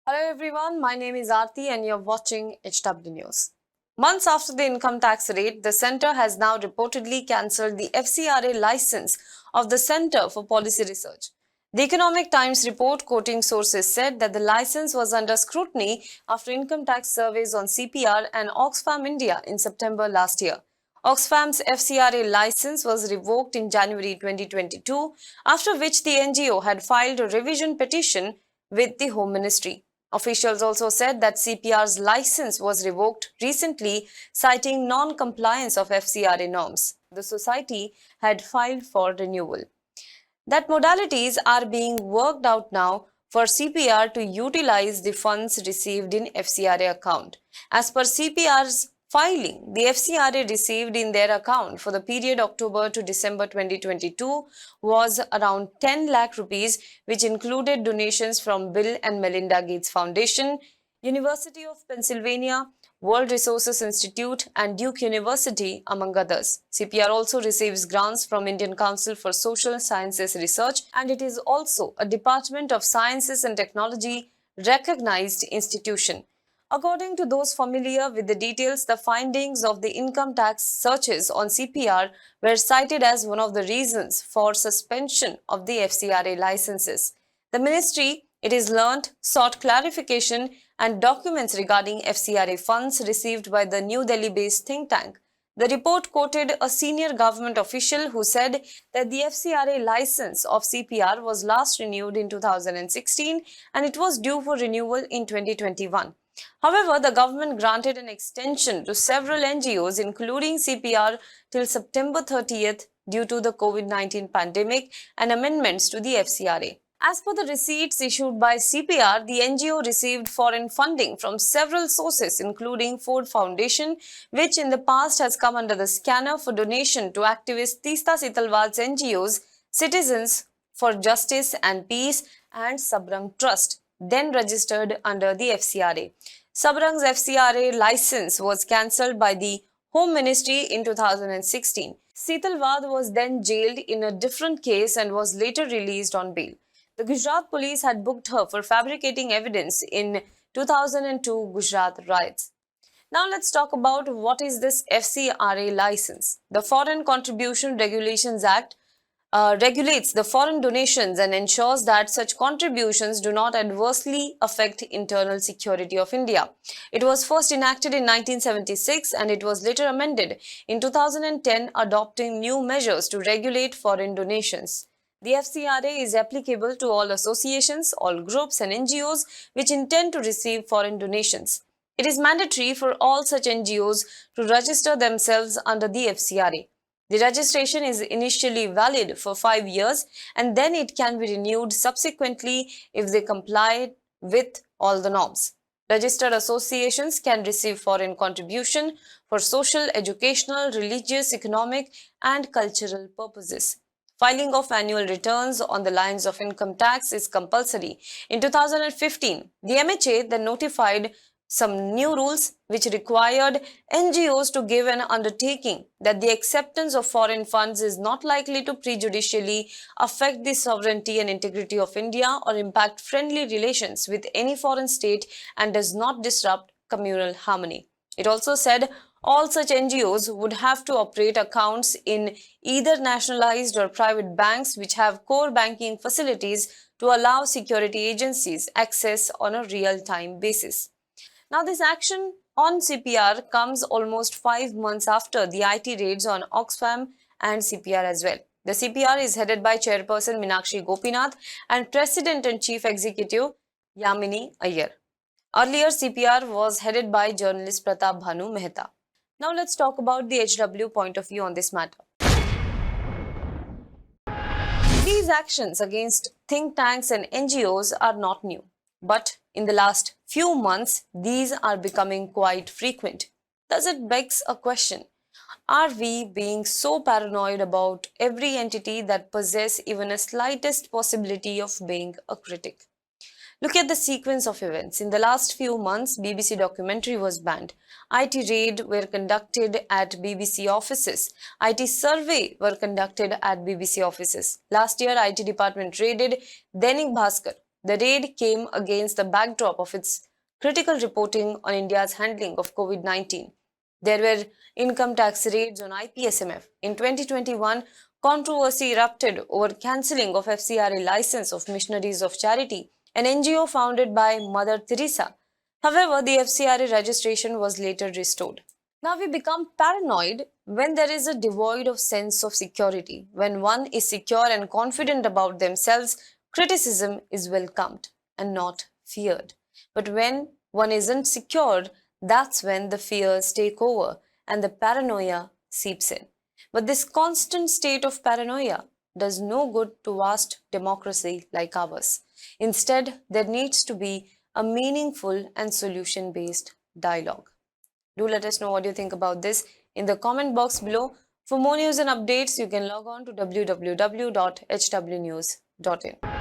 Hello everyone, my name is Aarti and you're watching HW News. Months after the income tax raid, the centre has now reportedly cancelled the FCRA license of the Centre for Policy Research. The Economic Times report, quoting sources, said that the license was under scrutiny after income tax surveys on CPR and Oxfam India in September last year. Oxfam's FCRA license was revoked in January 2022, after which the NGO had filed a revision petition with the Home Ministry. Officials also said that CPR's license was revoked recently, citing non-compliance of FCRA norms. The society had filed for renewal. That modalities are being worked out now for CPR to utilize the funds received in FCRA account. As per CPR's filing, the FCRA received in their account for the period October to December 2022 was around 10 lakh rupees, which included donations from Bill and Melinda Gates Foundation, University of Pennsylvania, World Resources Institute and Duke University, among others. CPR also receives grants from Indian Council for Social Sciences Research, and it is also a Department of Sciences and Technology recognized institution. According to those familiar with the details, the findings of the income tax searches on CPR were cited as one of the reasons for suspension of the FCRA licenses. The ministry, it is learnt, sought clarification and documents regarding FCRA funds received by the New Delhi-based think tank. The report quoted a senior government official who said that the FCRA license of CPR was last renewed in 2016 and it was due for renewal in 2021. However, the government granted an extension to several NGOs, including CPR, till September 30th due to the COVID-19 pandemic and amendments to the FCRA. As per the receipts issued by CPR, the NGO received foreign funding from several sources, including Ford Foundation, which in the past has come under the scanner for donation to activist Teesta Setalwad's NGOs, Citizens for Justice and Peace, and Sabrang Trust, then registered under the FCRA. Sabrang's FCRA license was cancelled by the Home Ministry in 2016. Setalwad was then jailed in a different case and was later released on bail. The Gujarat police had booked her for fabricating evidence in 2002 Gujarat riots. Now let's talk about what is this FCRA license. The Foreign Contribution Regulations Act regulates the foreign donations and ensures that such contributions do not adversely affect internal security of India. It was first enacted in 1976 and it was later amended in 2010, adopting new measures to regulate foreign donations. The FCRA is applicable to all associations, all groups and NGOs which intend to receive foreign donations. It is mandatory for all such NGOs to register themselves under the FCRA. The registration is initially valid for 5 years and then it can be renewed subsequently if they comply with all the norms. Registered associations can receive foreign contribution for social, educational, religious, economic and cultural purposes. Filing of annual returns on the lines of income tax is compulsory. In 2015, the MHA then notified some new rules which required NGOs to give an undertaking that the acceptance of foreign funds is not likely to prejudicially affect the sovereignty and integrity of India or impact friendly relations with any foreign state and does not disrupt communal harmony. It also said all such NGOs would have to operate accounts in either nationalized or private banks which have core banking facilities to allow security agencies access on a real-time basis. Now, this action on CPR comes almost 5 months after the IT raids on Oxfam and CPR as well. The CPR is headed by Chairperson Meenakshi Gopinath and President and Chief Executive Yamini Iyer. Earlier, CPR was headed by journalist Pratap Bhanu Mehta. Now, let's talk about the HW point of view on this matter. These actions against think tanks and NGOs are not new. But in the last few months, these are becoming quite frequent. Thus, it begs a question. Are we being so paranoid about every entity that possesses even a slightest possibility of being a critic? Look at the sequence of events. In the last few months, BBC documentary was banned. IT raid were conducted at BBC offices. IT survey were conducted at BBC offices. Last year, IT department raided Dainik Bhaskar. The raid came against the backdrop of its critical reporting on India's handling of COVID-19. There were income tax raids on IPSMF. In 2021, controversy erupted over cancelling of FCRA license of Missionaries of Charity, an NGO founded by Mother Teresa. However, the FCRA registration was later restored. Now we become paranoid when there is a devoid of sense of security. When one is secure and confident about themselves, criticism is welcomed and not feared. But when one isn't secure, that's when the fears take over and the paranoia seeps in. But this constant state of paranoia does no good to vast democracy like ours. Instead, there needs to be a meaningful and solution-based dialogue. Do let us know what you think about this in the comment box below. For more news and updates, you can log on to www.hwnews.in.